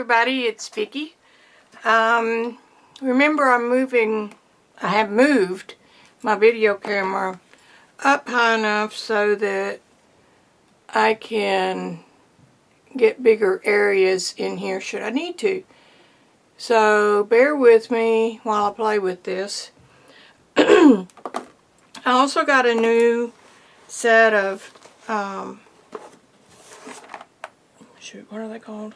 everybody, it's Vicki. Remember I have moved my video camera up high enough so that I can get bigger areas in here should I need to. So bear with me while I play with this. I also got a new set of, what are they called?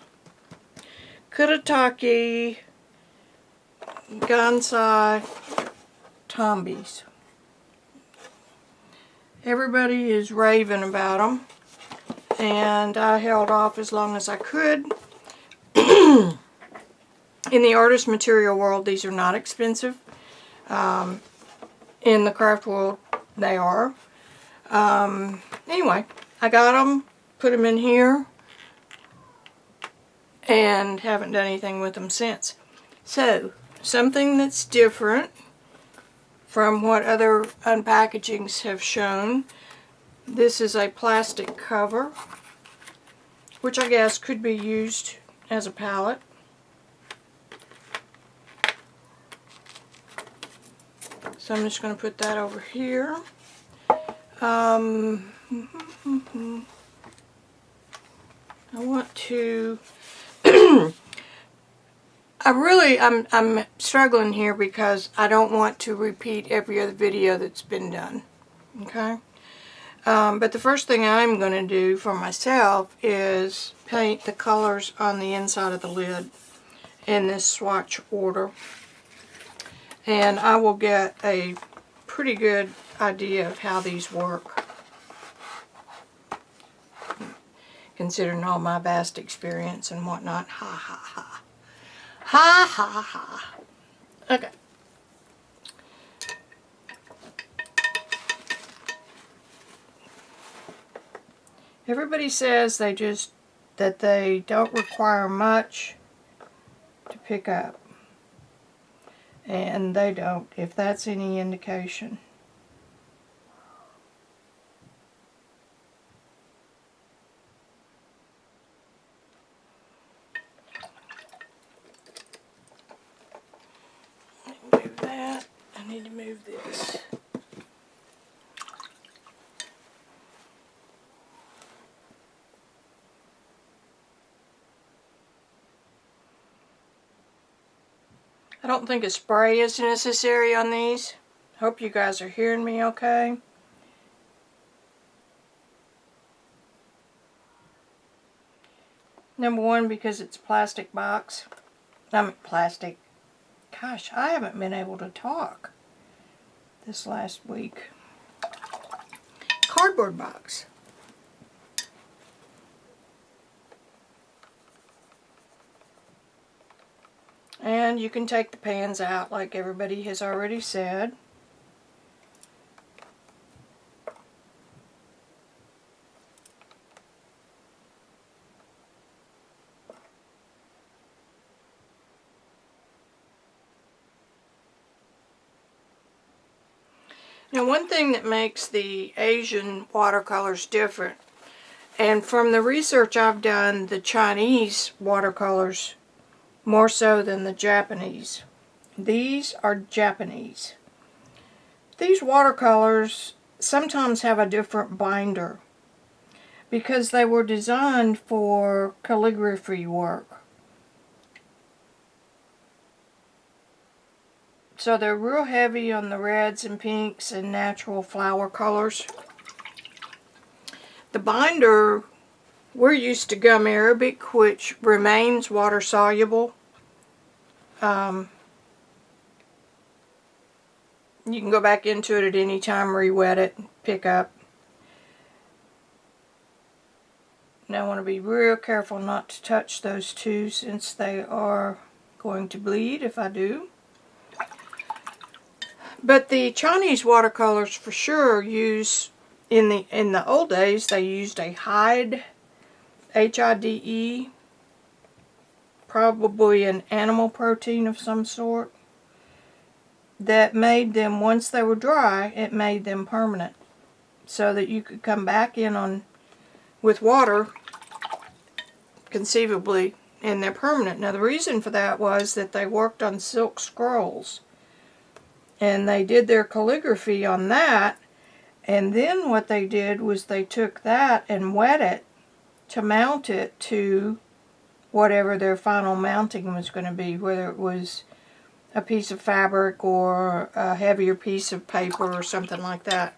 Kuretake Gansai Tambis. Everybody is raving about them, and I held off as long as I could. In the artist material world, these are not expensive. In the craft world, they are. Anyway, I got them, put them in here, and haven't done anything with them since. So, something that's different from what other unpackagings have shown. This is a plastic cover, which I guess could be used as a palette. So I'm just going to put that over here. I want to I'm struggling here because I don't want to repeat every other video that's been done. Okay? But the first thing I'm going to do for myself is paint the colors on the inside of the lid in this swatch order. And I will get a pretty good idea of how these work, considering all my vast experience and whatnot. Ha ha ha. Ha ha ha. Okay. Everybody says that they don't require much to pick up. And they don't, if that's any indication. Move that. I need to move this. I don't think a spray is necessary on these. Hope you guys are hearing me okay. Number one, because it's a plastic box. Plastic. Gosh, I haven't been able to talk this last week. Cardboard box. And you can take the pans out like everybody has already said. Now, one thing that makes the Asian watercolors different, and from the research I've done, the Chinese watercolors more so than the Japanese. These are Japanese. These watercolors sometimes have a different binder because they were designed for calligraphy work. So they're real heavy on the reds and pinks and natural flower colors. The binder, we're used to gum arabic, which remains water soluble. You can go back into it at any time, re-wet it, pick up. Now I want to be real careful not to touch those two since they are going to bleed if I do. But the Chinese watercolors for sure use, in the old days, they used a hide, H-I-D-E, probably an animal protein of some sort, that made them, once they were dry, it made them permanent. So that you could come back in with water, conceivably, and they're permanent. Now the reason for that was that they worked on silk scrolls, and they did their calligraphy on that, and then what they did was they took that and wet it to mount it to whatever their final mounting was going to be, whether it was a piece of fabric or a heavier piece of paper or something like that.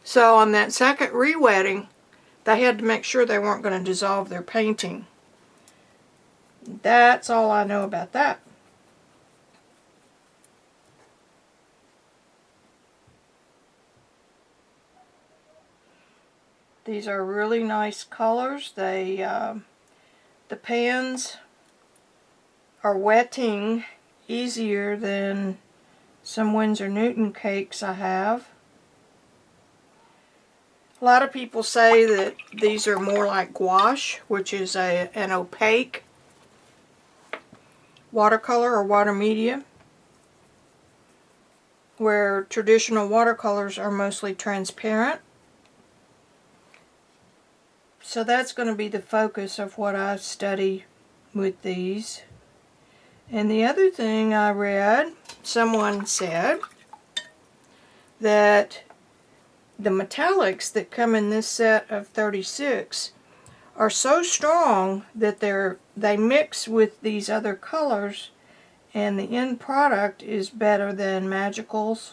So on that second re-wetting, they had to make sure they weren't going to dissolve their painting. That's all I know about that. These are really nice colors. The pans are wetting easier than some Winsor Newton cakes I have. A lot of people say that these are more like gouache, which is an opaque watercolor or water media, where traditional watercolors are mostly transparent. So that's going to be the focus of what I study with these. And the other thing I read, someone said that the metallics that come in this set of 36 are so strong that they mix with these other colors, and the end product is better than Magicals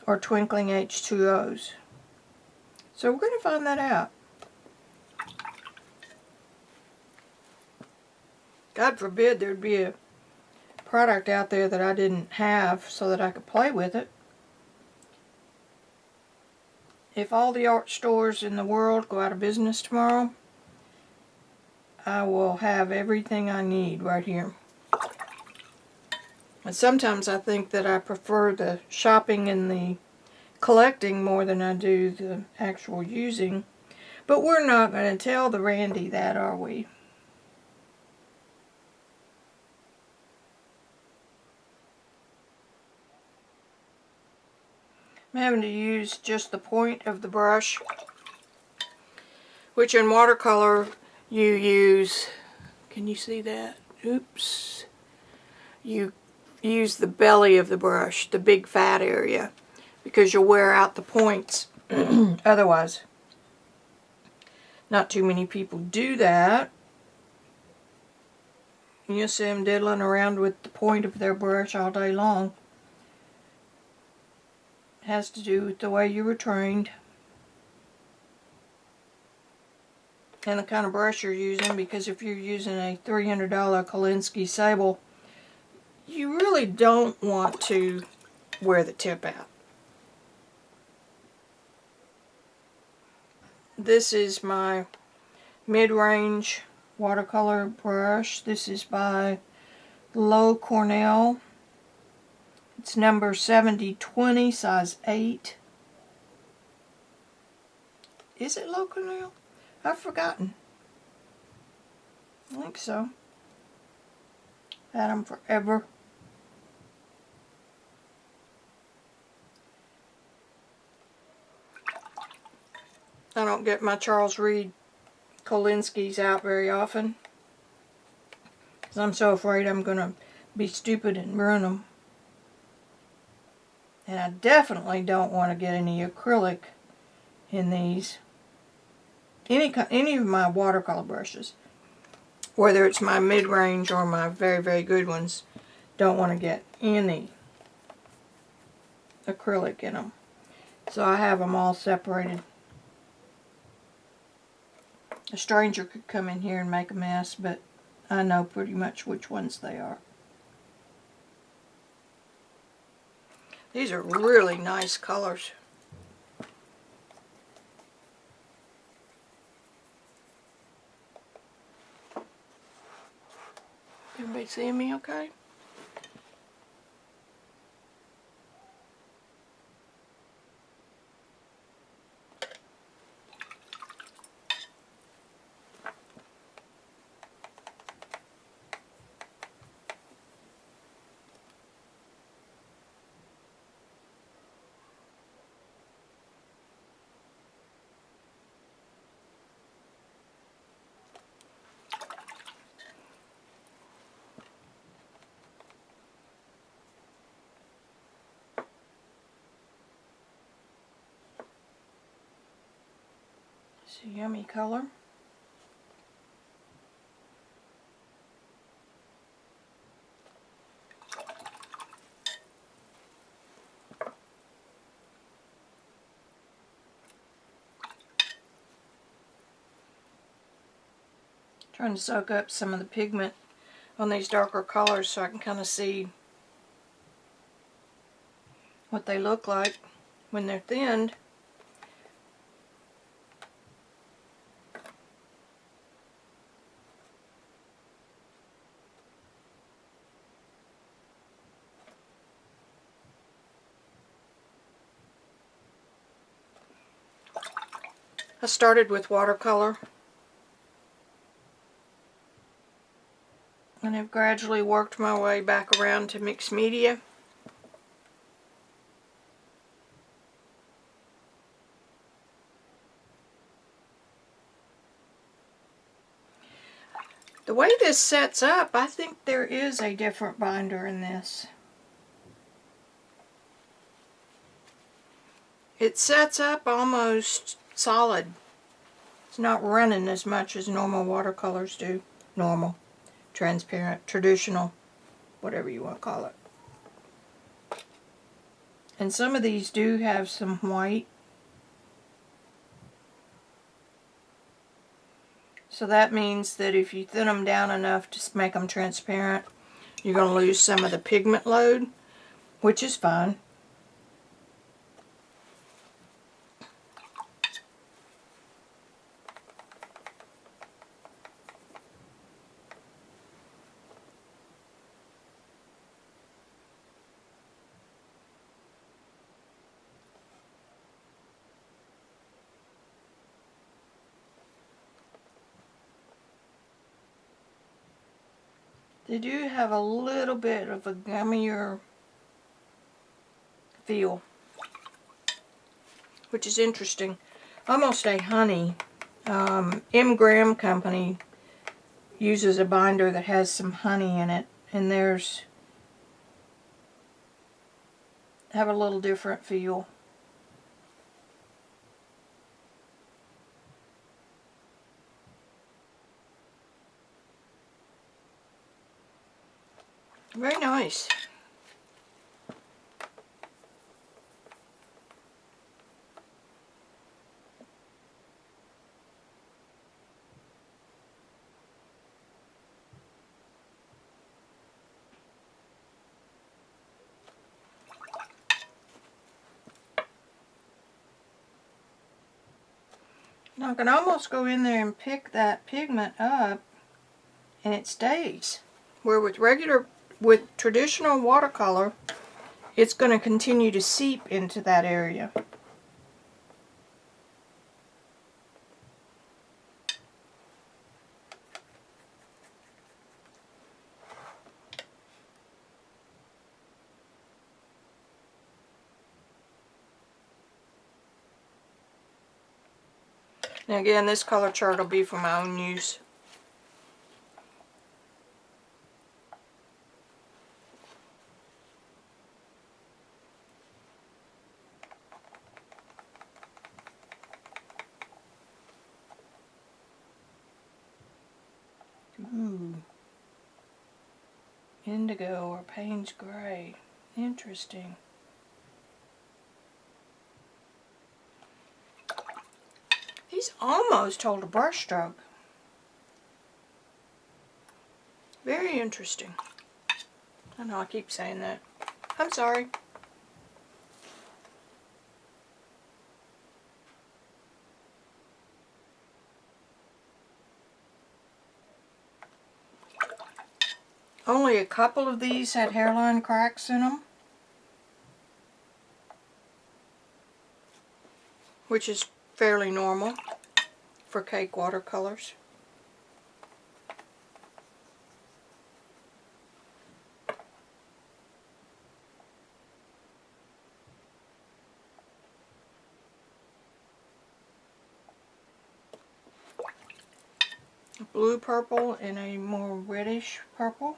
or Twinkling H2Os. So we're going to find that out. God forbid there'd be a product out there that I didn't have so that I could play with it. If all the art stores in the world go out of business tomorrow, I will have everything I need right here. And sometimes I think that I prefer the shopping and the collecting more than I do the actual using. But we're not going to tell the Randy that, are we? I'm having to use just the point of the brush, which in watercolor you use, can you see that? Oops. You use the belly of the brush, the big fat area, because you'll wear out the points otherwise. Not too many people do that. You'll see them diddling around with the point of their brush all day long. Has to do with the way you were trained and the kind of brush you're using, because if you're using a $300 Kolinsky Sable, you really don't want to wear the tip out. This is my mid-range watercolor brush. This is by Low Cornell. It's number 7020, size 8. Is it Low Cornell? I've forgotten. I think so. Had them forever. I don't get my Charles Reed Kolinskys out very often, because I'm so afraid I'm going to be stupid and ruin them. And I definitely don't want to get any acrylic in these. Any of my watercolor brushes, whether it's my mid-range or my very, very good ones, don't want to get any acrylic in them. So I have them all separated. A stranger could come in here and make a mess, but I know pretty much which ones they are. These are really nice colors. Everybody seeing me okay? It's a yummy color. Trying to soak up some of the pigment on these darker colors so I can kind of see what they look like when they're thinned. I started with watercolor and I've gradually worked my way back around to mixed media. The way this sets up, I think there is a different binder in this. It sets up almost solid. It's not running as much as normal watercolors do. Normal, transparent, traditional, whatever you want to call it. And some of these do have some white. So that means that if you thin them down enough to make them transparent, you're going to lose some of the pigment load, which is fine. They do have a little bit of a gummier feel, which is interesting. Almost a honey. M. Graham Company uses a binder that has some honey in it, and theirs have a little different feel. Very nice. Now I can almost go in there and pick that pigment up and it stays. Where with traditional watercolor, it's going to continue to seep into that area. Now again, this color chart will be for my own use. Ooh. Indigo or Payne's Gray. Interesting. These almost hold a brush stroke. Very interesting. I know I keep saying that. I'm sorry. Only a couple of these had hairline cracks in them, which is fairly normal for cake watercolors. A blue purple and a more reddish purple.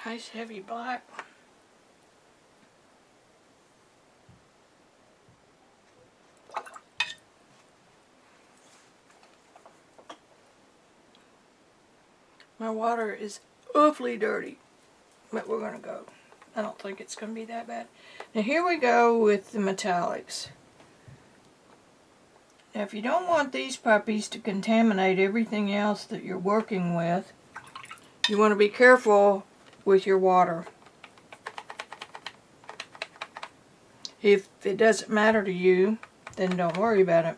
Nice heavy black. My water is awfully dirty, but we're going to go. I don't think it's going to be that bad. Now here we go with the metallics. Now if you don't want these puppies to contaminate everything else that you're working with, you want to be careful with your water. If it doesn't matter to you, then don't worry about it.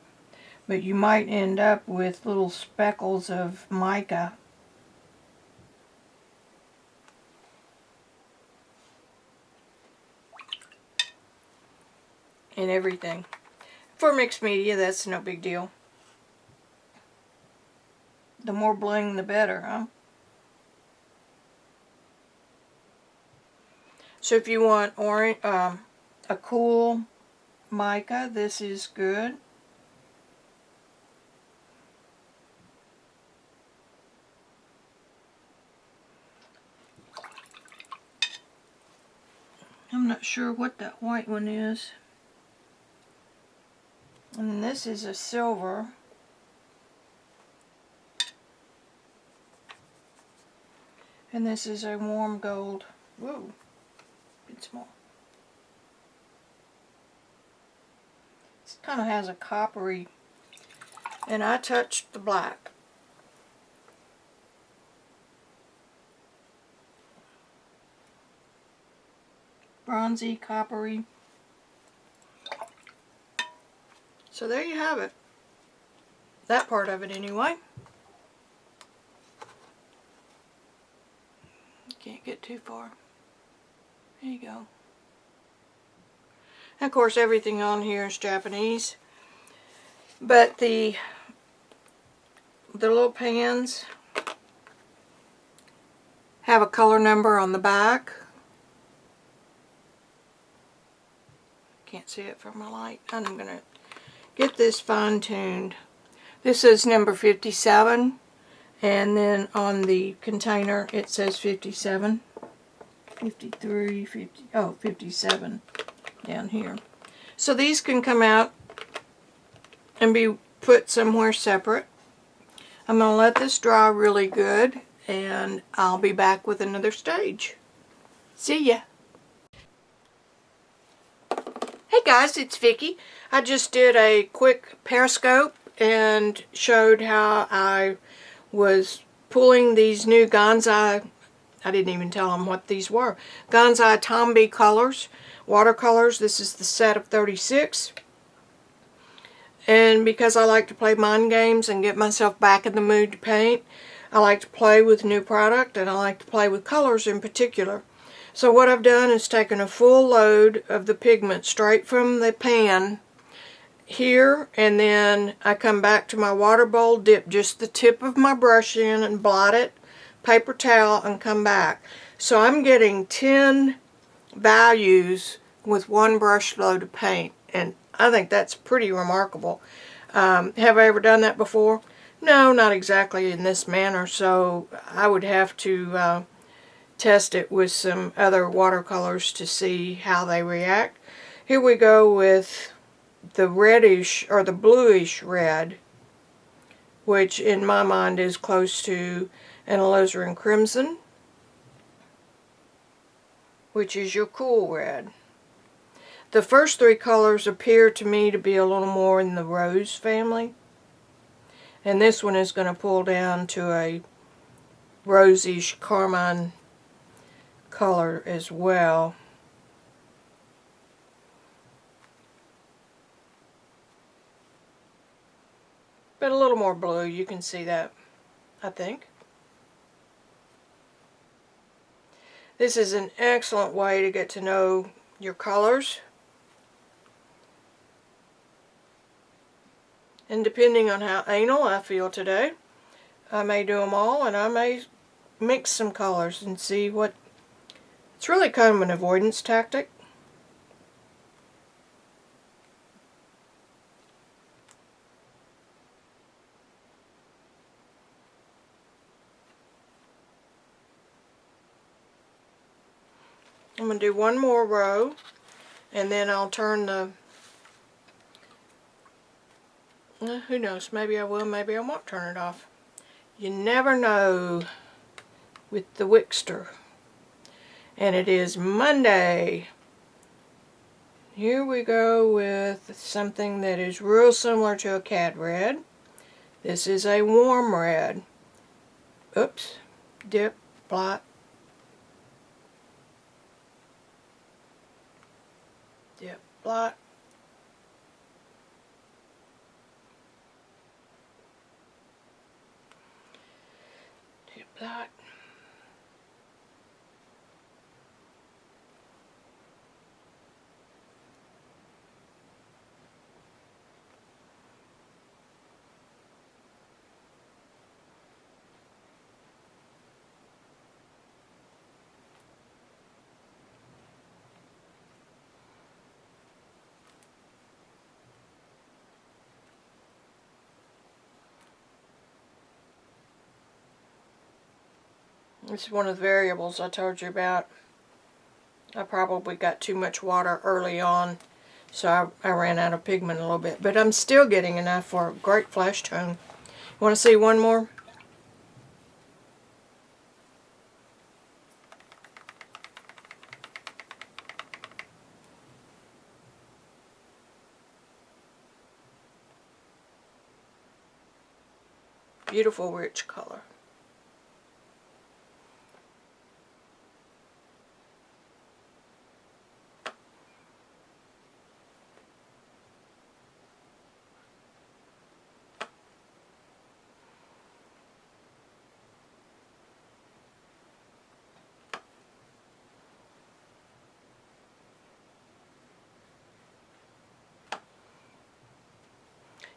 But you might end up with little speckles of mica. And everything. For mixed media, that's no big deal. The more bling, the better, huh? So if you want orange, a cool mica, this is good. I'm not sure what that white one is. And this is a silver. And this is a warm gold. Whoa, bit small. This kind of has a coppery. And I touched the black. Bronzy, coppery. So there you have it. That part of it anyway. Can't get too far. There you go. And of course everything on here is Japanese. But the little pans have a color number on the back. Can't see it from my light. I'm going to get this fine-tuned. This is number 57, and then on the container it says 57, 53, 50, oh, 57 down here. So these can come out and be put somewhere separate. I'm going to let this dry really good, and I'll be back with another stage. See ya! Hey guys, it's Vicki. I just did a quick periscope and showed how I was pulling these new Gansai, I didn't even tell them what these were, Gansai Tambi colors, watercolors. This is the set of 36. And because I like to play mind games and get myself back in the mood to paint, I like to play with new product, and I like to play with colors in particular. So what I've done is taken a full load of the pigment straight from the pan here, and then I come back to my water bowl, dip just the tip of my brush in and blot it, paper towel, and come back. So I'm getting 10 values with one brush load of paint, and I think that's pretty remarkable. Have I ever done that before? No, not exactly in this manner, so I would have to test it with some other watercolors to see how they react. Here we go with the reddish or the bluish red, which in my mind is close to an alizarin crimson, which is your cool red. The first three colors appear to me to be a little more in the rose family, and this one is going to pull down to a rosish carmine color as well. But a little more blue, you can see that, I think. This is an excellent way to get to know your colors. And depending on how anal I feel today, I may do them all, and I may mix some colors and see what. It's really kind of an avoidance tactic. going to do one more row, and then I'll turn the, who knows, maybe I will, maybe I won't turn it off. You never know with the Wixter. And it is Monday. Here we go with something that is real similar to a cad red. This is a warm red. Oops. Dip, blot. Dip, blot. Dip, blot. This is one of the variables I told you about. I probably got too much water early on, so I ran out of pigment a little bit. But I'm still getting enough for a great flesh tone. Want to see one more? Beautiful rich color.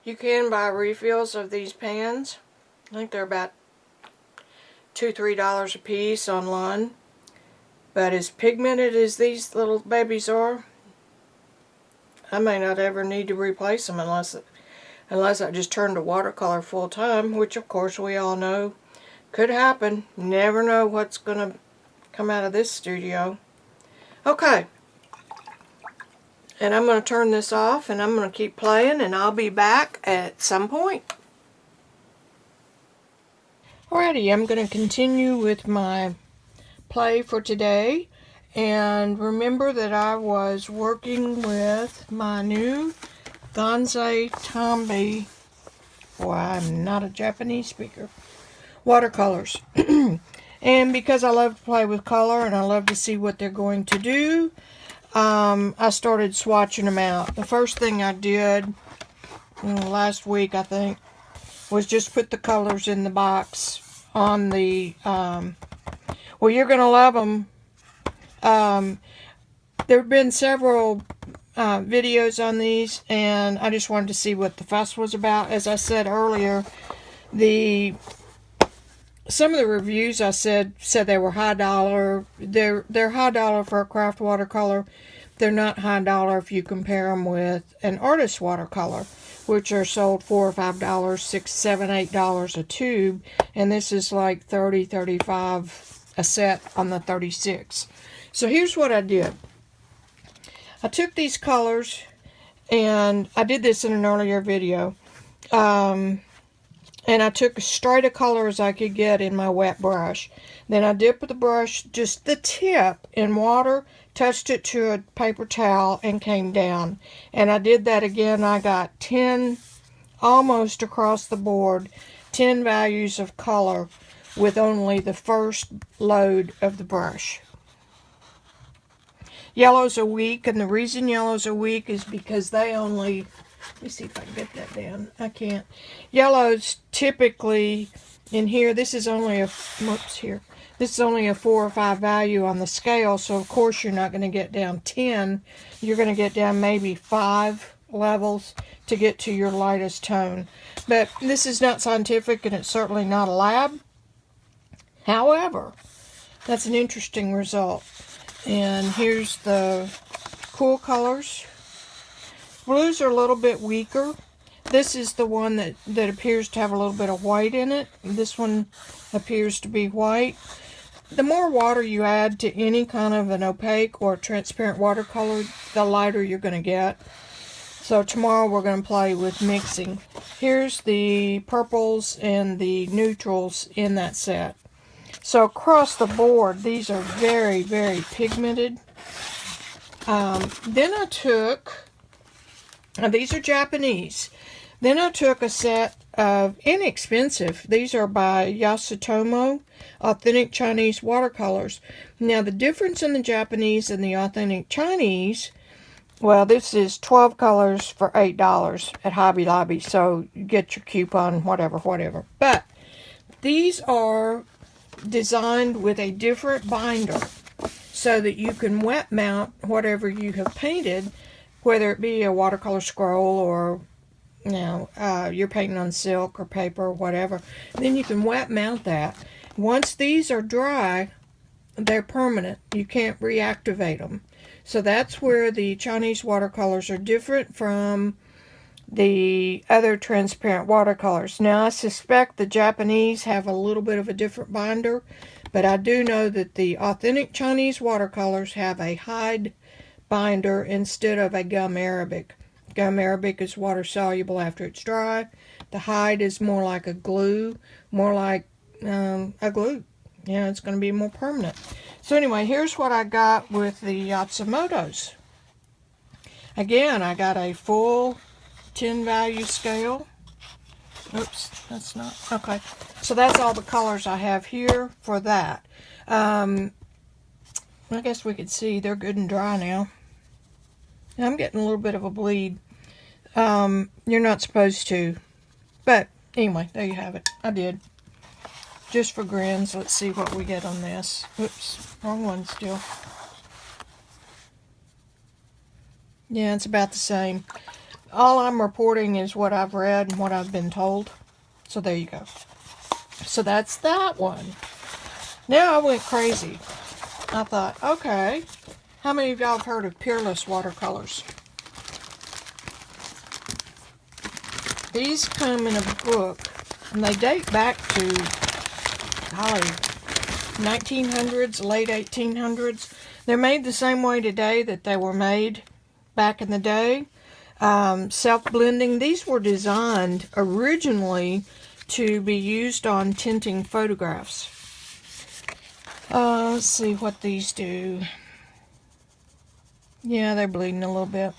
You can buy refills of these pans. I think they're about $2–3 a piece online. But as pigmented as these little babies are, I may not ever need to replace them unless I just turn to watercolor full time, which of course we all know could happen. Never know what's going to come out of this studio. Okay. And I'm going to turn this off, and I'm going to keep playing, and I'll be back at some point. Alrighty, I'm going to continue with my play for today. And remember that I was working with my new Gansai Tambi, boy, I'm not a Japanese speaker, watercolors. And because I love to play with color and I love to see what they're going to do, I started swatching them out. The first thing I did last week, I think, was just put the colors in the box on the, well, you're going to love them. There have been several videos on these, and I just wanted to see what the fuss was about. As I said earlier, some of the reviews I said they were high dollar. They're high dollar for a craft watercolor. They're not high dollar if you compare them with an artist watercolor, which are sold $4 or $5, $6, $7, $8 a tube, and this is like $30, $35 a set on the 36. So here's what I did. I took these colors, and I did this in an earlier video, and I took as straight a color as I could get in my wet brush. Then I dipped the brush, just the tip, in water, touched it to a paper towel, and came down. And I did that again. I got 10, almost across the board, 10 values of color with only the first load of the brush. Yellows are weak, and the reason yellows are weak is because they only, let me see if I can get that down. I can't. Yellows typically, in here, this is only a, whoops, here. This is only a 4 or 5 value on the scale, so of course you're not going to get down 10. You're going to get down maybe 5 levels to get to your lightest tone. But this is not scientific, and it's certainly not a lab. However, that's an interesting result. And here's the cool colors. Blues are a little bit weaker. This is the one that appears to have a little bit of white in it. This one appears to be white. the more water you add to any kind of an opaque or transparent watercolor, the lighter you're going to get. So tomorrow we're going to play with mixing. Here's the purples and the neutrals in that set. So across the board, these are very, very pigmented. Then I took, these are Japanese. Then I took a set of inexpensive, these are by Yasumoto, authentic Chinese watercolors. Now the difference in the Japanese and the authentic Chinese, well, this is 12 colors for $8 at Hobby Lobby, so you get your coupon, whatever. But these are designed with a different binder so that you can wet mount whatever you have painted, whether it be a watercolor scroll or you're painting on silk or paper or whatever. Then you can wet mount that. Once these are dry, they're permanent. You can't reactivate them. So that's where the Chinese watercolors are different from the other transparent watercolors. Now I suspect the Japanese have a little bit of a different binder, but I do know that the authentic Chinese watercolors have a hide binder instead of a gum arabic. Gum arabic is water soluble after it's dry. The hide is more like a glue, more like a glue. Yeah, it's going to be more permanent. So anyway, here's what I got with the Yasumotos. Again, I got a full 10 value scale. Oops, that's not, okay. So that's all the colors I have here for that. I guess we could see they're good and dry now. I'm getting a little bit of a bleed. You're not supposed to. But anyway, there you have it. I did. Just for grins, let's see what we get on this. Oops, wrong one still. Yeah, it's about the same. All I'm reporting is what I've read and what I've been told. So there you go. So that's that one. Now I went crazy. I thought, okay, how many of y'all have heard of Peerless watercolors? These come in a book, and they date back to, golly, 1900s, late 1800s. They're made the same way today that they were made back in the day. Self-blending. These were designed originally to be used on tinting photographs. Let's see what these do. Yeah, they're bleeding a little bit.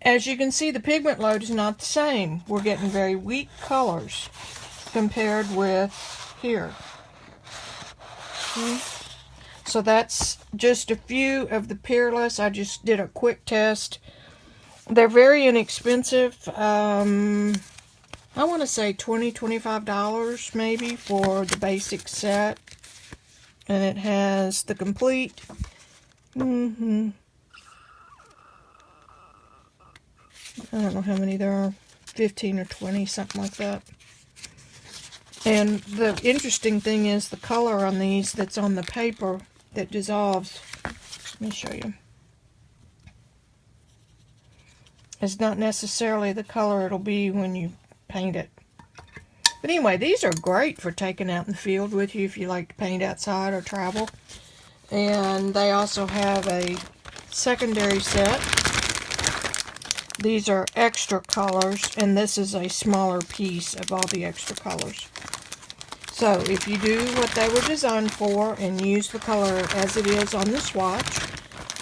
As you can see, the pigment load is not the same. We're getting very weak colors compared with here. See? So that's just a few of the Peerless. I just did a quick test. They're very inexpensive. I want to say $20, $25 maybe for the basic set. And it has the complete. I don't know how many there are. 15 or 20, something like that. And the interesting thing is the color on these that's on the paper that dissolves. Let me show you. It's not necessarily the color it'll be when you paint it. But anyway, these are great for taking out in the field with you if you like to paint outside or travel. And they also have a secondary set. These are extra colors, and this is a smaller piece of all the extra colors. So if you do what they were designed for and use the color as it is on the swatch,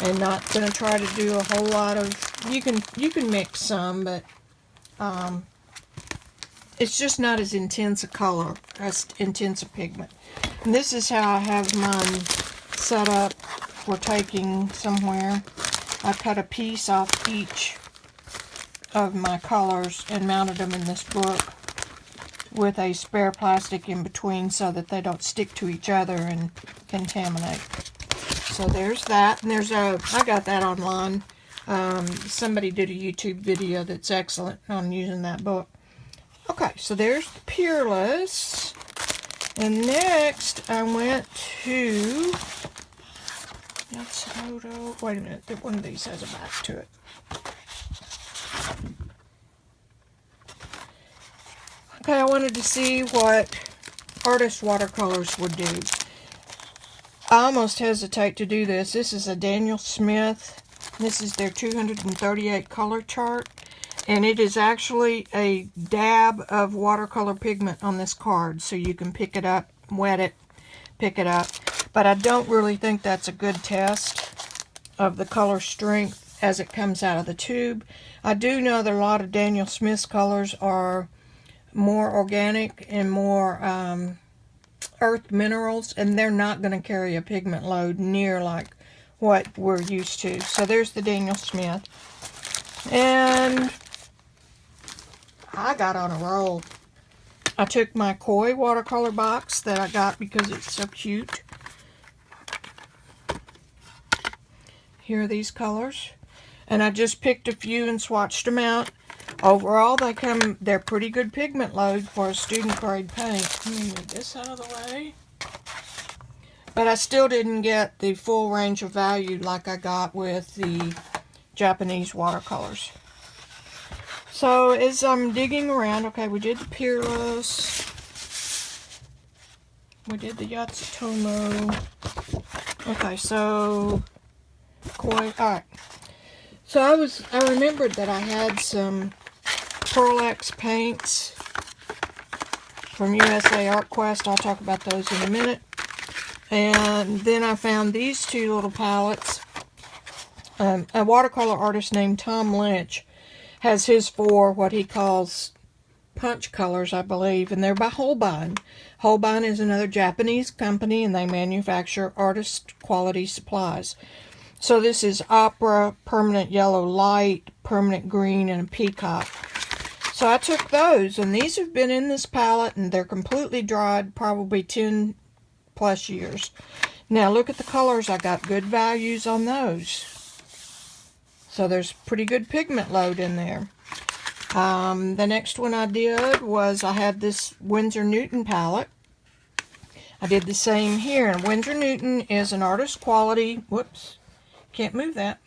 and not going to try to do a whole lot of, you can mix some, but it's just not as intense a color, as intense a pigment. And this is how I have mine set up for taking somewhere. I cut a piece off each of my colors and mounted them in this book with a spare plastic in between so that they don't stick to each other and contaminate. So there's that, and there's a, I got that online. Somebody did a YouTube video that's excellent on using that book. Okay, so there's the Peerless. And next I went to Yasumoto. Wait a minute, one of these has a back to it. Okay, I wanted to see what artist watercolors would do. I almost hesitate to do this. This is a Daniel Smith. This is their 238 color chart. And it is actually a dab of watercolor pigment on this card. So you can pick it up, wet it, pick it up. But I don't really think that's a good test of the color strength as it comes out of the tube. I do know that a lot of Daniel Smith's colors are more organic and more earth minerals, and they're not going to carry a pigment load near like what we're used to. So there's the Daniel Smith. And I got on a roll. I took my Koi watercolor box that I got because it's so cute. Here are these colors. And I just picked a few and swatched them out. Overall, they're pretty good pigment load for a student grade paint. Let me move this out of the way. But I still didn't get the full range of value like I got with the Japanese watercolors. So as I'm digging around, okay, we did the Peerless. We did the Yasumoto. Okay, so Koi. Alright. So I remembered that I had some Pearl X paints from USA Art Quest. I'll talk about those in a minute. And then I found these two little palettes. A watercolor artist named Tom Lynch has his for what he calls punch colors, I believe, and they're by Holbein. Holbein is another Japanese company, and they manufacture artist quality supplies. So this is Opera, Permanent Yellow Light, Permanent Green, and a Peacock. So I took those, and these have been in this palette, and they're completely dried, probably 10 plus years. Now look at the colors. I got good values on those. So there's pretty good pigment load in there. The next one I did was I had this Winsor Newton palette. I did the same here. And Winsor Newton is an artist quality. Whoops. Can't move that.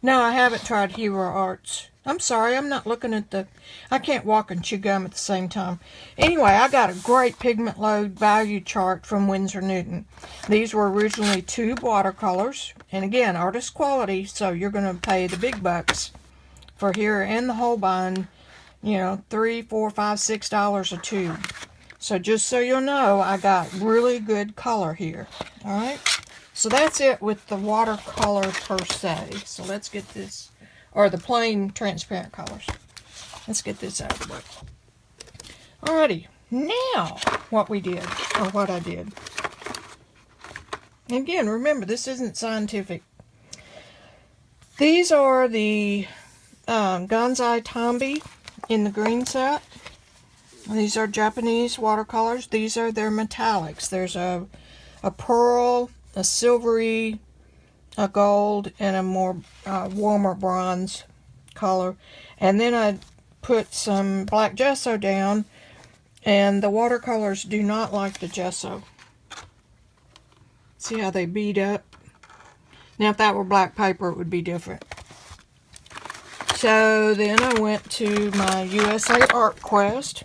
No, I haven't tried Hero Arts. I'm sorry, I'm not looking at the... I can't walk and chew gum at the same time. Anyway, I got a great pigment load value chart from Winsor Newton. These were originally tube watercolors. And again, artist quality, so you're going to pay the big bucks for here and the Holbein, you know, $3, $4, $5, $6 a tube. So just so you'll know, I got really good color here. Alright? So that's it with the watercolor per se. So let's get this... or the plain transparent colors. Let's get this out of the way. Alrighty, now what we did, or what I did. Again, remember, this isn't scientific. These are the Gansai Tambi in the green set. These are Japanese watercolors. These are their metallics. There's a pearl, a silvery, a gold, and a more warmer bronze color. And then I put some black gesso down, and the watercolors do not like the gesso. See how they bead up? Now if that were black paper, it would be different. So then I went to my USA Art Quest.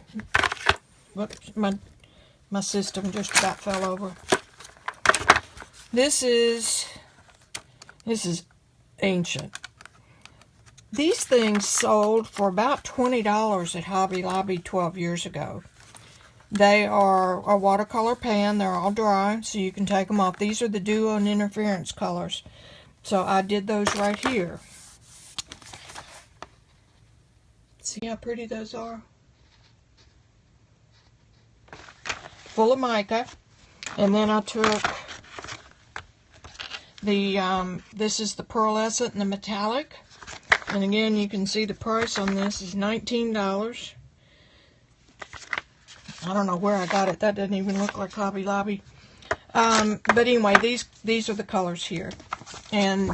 Whoops, my system just about fell over. This is ancient. These things sold for about $20 at Hobby Lobby 12 years ago. They are a watercolor pan. They're all dry, so you can take them off. These are the duo and interference colors. So I did those right here. See how pretty those are? Full of mica. And then I took the, this is the pearlescent and the metallic. And again, you can see the price on this is $19. I don't know where I got it. That doesn't even look like Hobby Lobby. But anyway, these are the colors here. And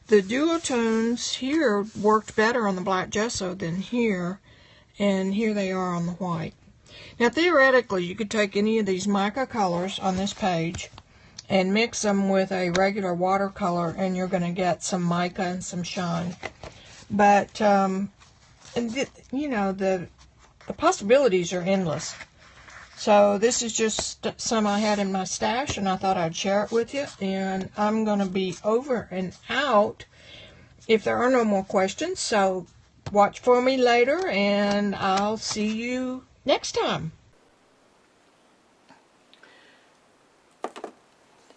the duotones here worked better on the black gesso than here. And here they are on the white. Now, theoretically, you could take any of these mica colors on this page and mix them with a regular watercolor, and you're going to get some mica and some shine. But, you know, the possibilities are endless. So this is just some I had in my stash, and I thought I'd share it with you. And I'm going to be over and out if there are no more questions. So watch for me later, and I'll see you next time.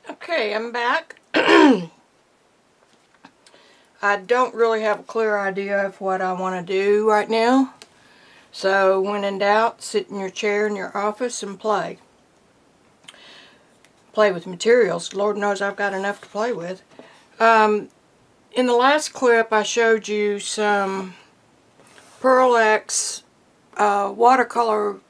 Okay, I'm back. I don't really have a clear idea of what I want to do right now. So when in doubt, sit in your chair in your office and play. Play with materials. Lord knows I've got enough to play with. In the last clip I showed you some Pearl X watercolor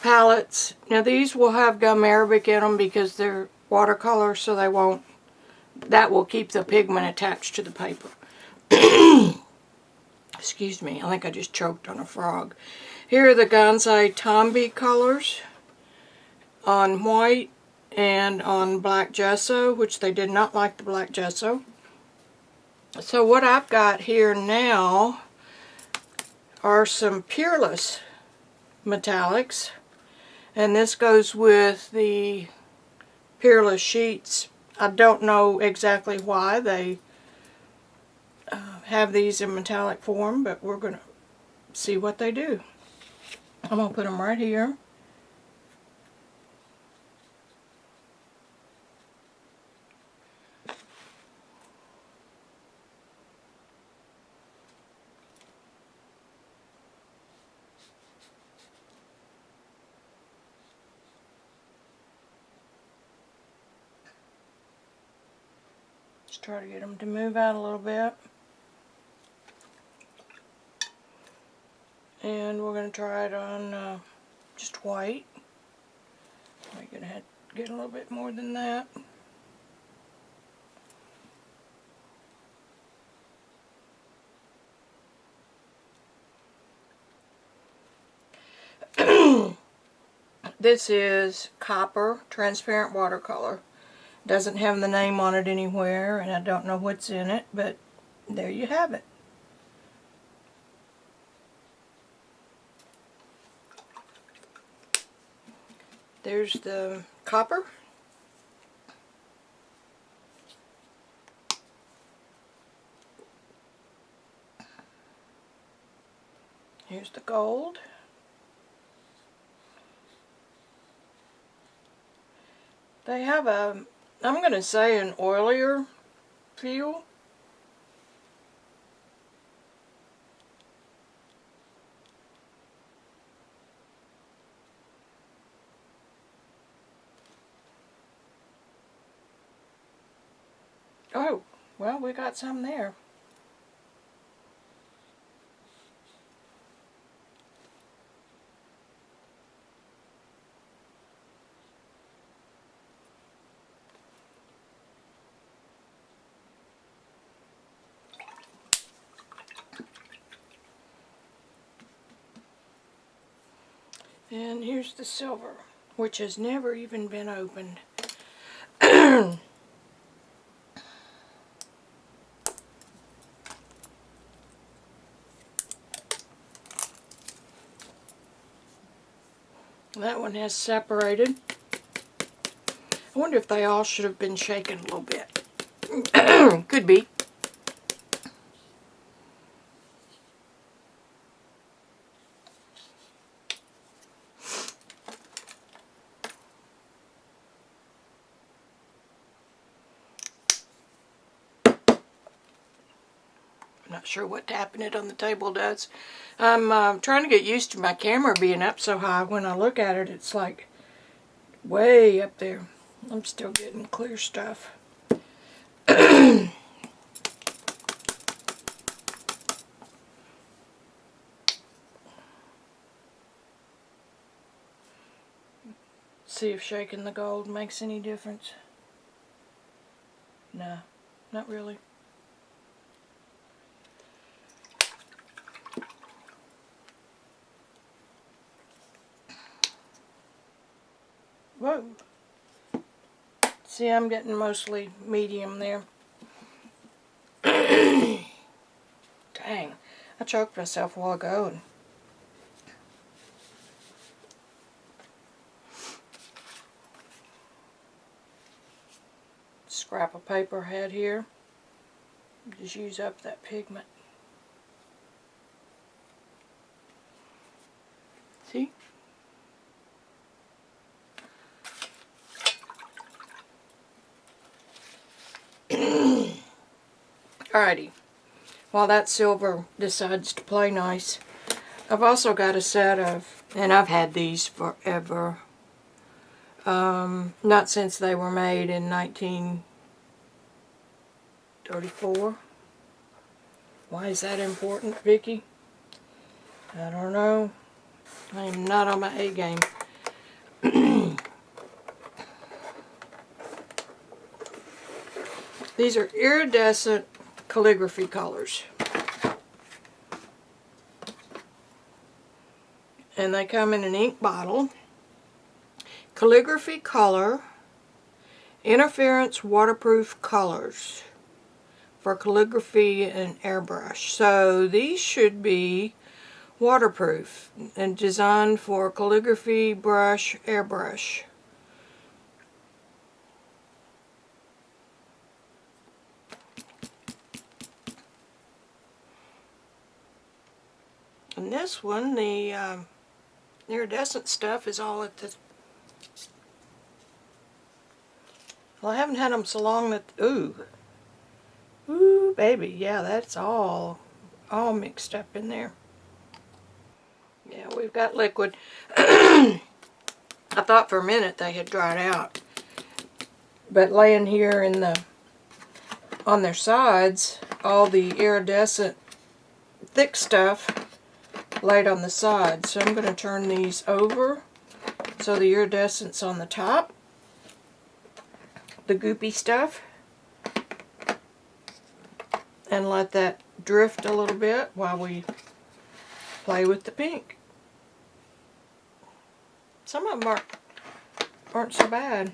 palettes. Now these will have gum arabic in them because they're watercolor, so that will keep the pigment attached to the paper. Excuse me, I think I just choked on a frog. Here are the Gansai Tambi colors on white and on black gesso, which they did not like the black gesso. So what I've got here now are some Peerless metallics, and this goes with the Peerless sheets. I don't know exactly why they have these in metallic form, but we're going to see what they do. I'm going to put them right here. Just try to get them to move out a little bit. And we're going to try it on just white. We're going to have to get a little bit more than that. This is copper transparent watercolor. Doesn't have the name on it anywhere, and I don't know what's in it, but there you have it. There's the copper. Here's the gold. They have a, I'm going to say, an oilier feel. Oh, well, we got some there. And here's the silver, which has never even been opened. That one has separated. I wonder if they all should have been shaken a little bit. Could be. I'm not sure what tapping it on the table does. I'm trying to get used to my camera being up so high. When I look at it, it's like way up there. I'm still getting clear stuff. See if shaking the gold makes any difference. No, not really. Whoa. See, I'm getting mostly medium there. Dang. I choked myself a while ago. scrap of paper I had here. Just use up that pigment. See? Alrighty. While that silver decides to play nice, I've also got a set of, and I've had these forever. Not since they were made in 1934. Why is that important, Vicki? I don't know. I am not on my A game. These are iridescent calligraphy colors. And they come in an ink bottle. Calligraphy color, interference waterproof colors for calligraphy and airbrush. So these should be waterproof and designed for calligraphy, brush, airbrush. And this one, the iridescent stuff is all at the... Well, I haven't had them so long that... Ooh, baby, yeah, that's all mixed up in there. Yeah, we've got liquid. I thought for a minute they had dried out, but laying here in the on their sides, all the iridescent thick stuff laid on the sides. So I'm going to turn these over so the iridescent's on the top, the goopy stuff, and let that drift a little bit while we play with the pink. Some of them aren't so bad.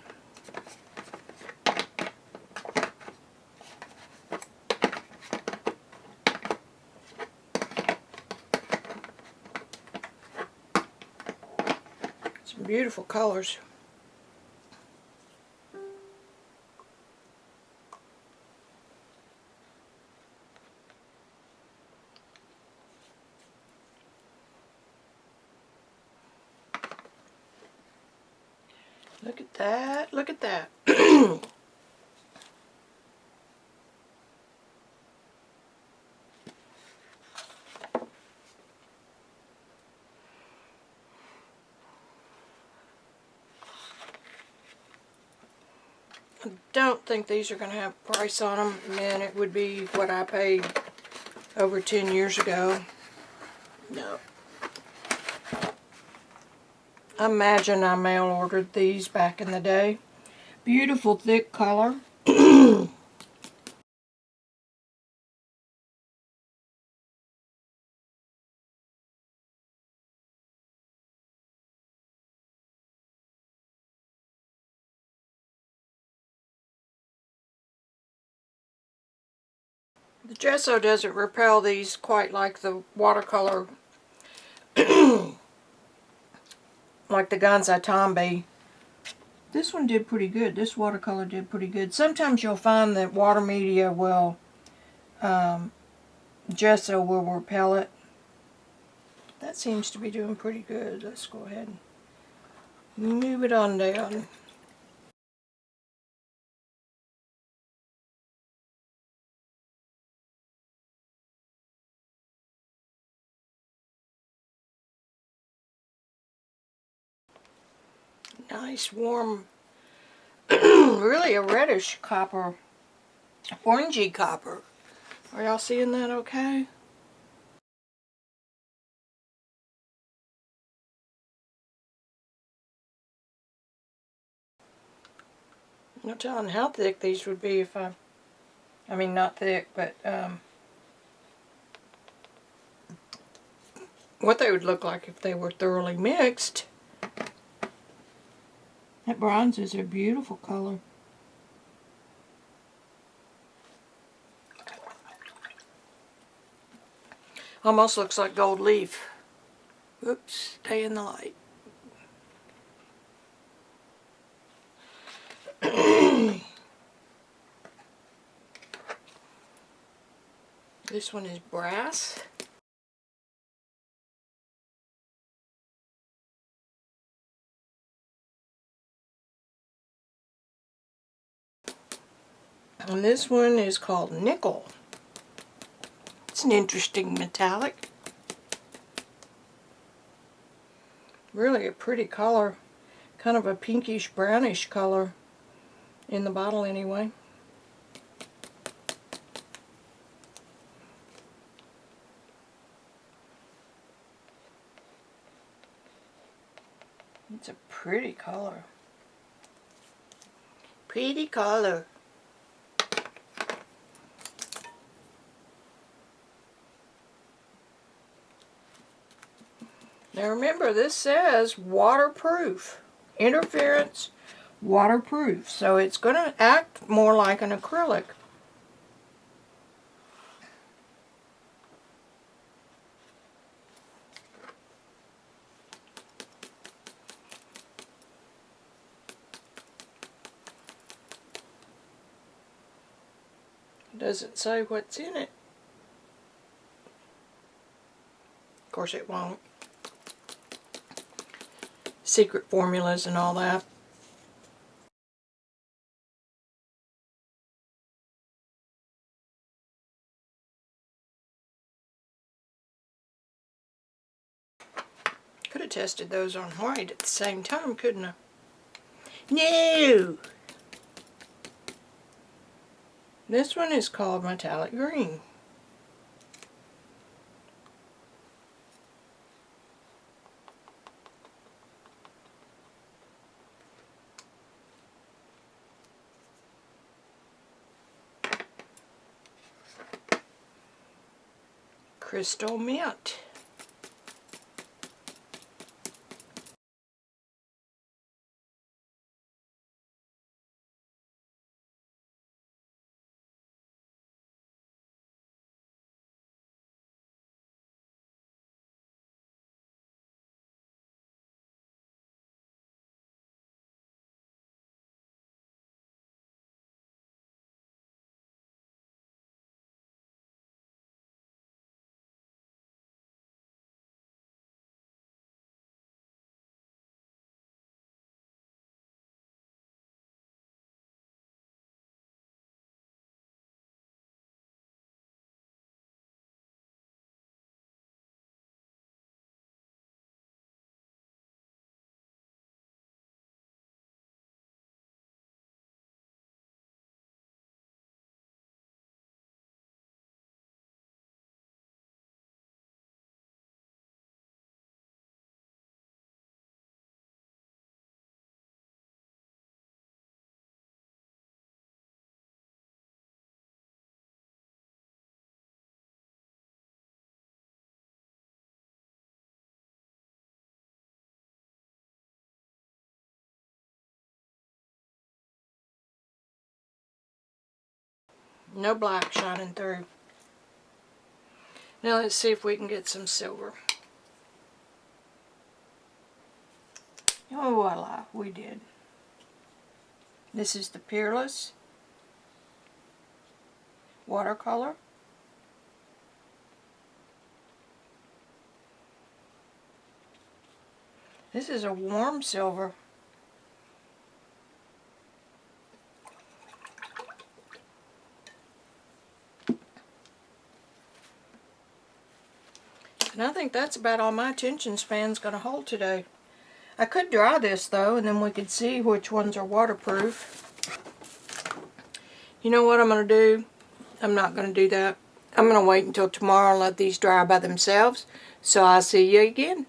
Some beautiful colors. Look at that, look at that. I don't think these are going to have a price on them. Man, it would be what I paid over 10 years ago. No. I imagine I mail ordered these back in the day. Beautiful thick color. The gesso doesn't repel these quite like the watercolor, like the Gansai Tambi. This one did pretty good. This watercolor did pretty good. Sometimes you'll find that water media will, gesso will repel it. That seems to be doing pretty good. Let's go ahead and move it on down. Nice warm, really a reddish copper, orangey copper. Are y'all seeing that okay? No telling how thick these would be if I mean not thick, but what they would look like if they were thoroughly mixed. That bronze is a beautiful color. Almost looks like gold leaf. Oops, stay in the light. This one is brass. And this one is called nickel. It's an interesting metallic. Really a pretty color. Kind of a pinkish brownish color in the bottle anyway. It's a pretty color. Pretty color. Now remember, this says waterproof. Interference waterproof. So it's going to act more like an acrylic. It doesn't say what's in it. Of course it won't. Secret formulas and all that. Could have tested those on white at the same time, couldn't I? No! This one is called metallic green. Crystal mint. No black shining through. Now let's see if we can get some silver. Oh, voila, we did. This is the Peerless watercolor. This is a warm silver. And I think that's about all my attention span's going to hold today. I could dry this though, and then we could see which ones are waterproof. You know what I'm going to do? I'm not going to do that. I'm going to wait until tomorrow and let these dry by themselves. So I'll see you again.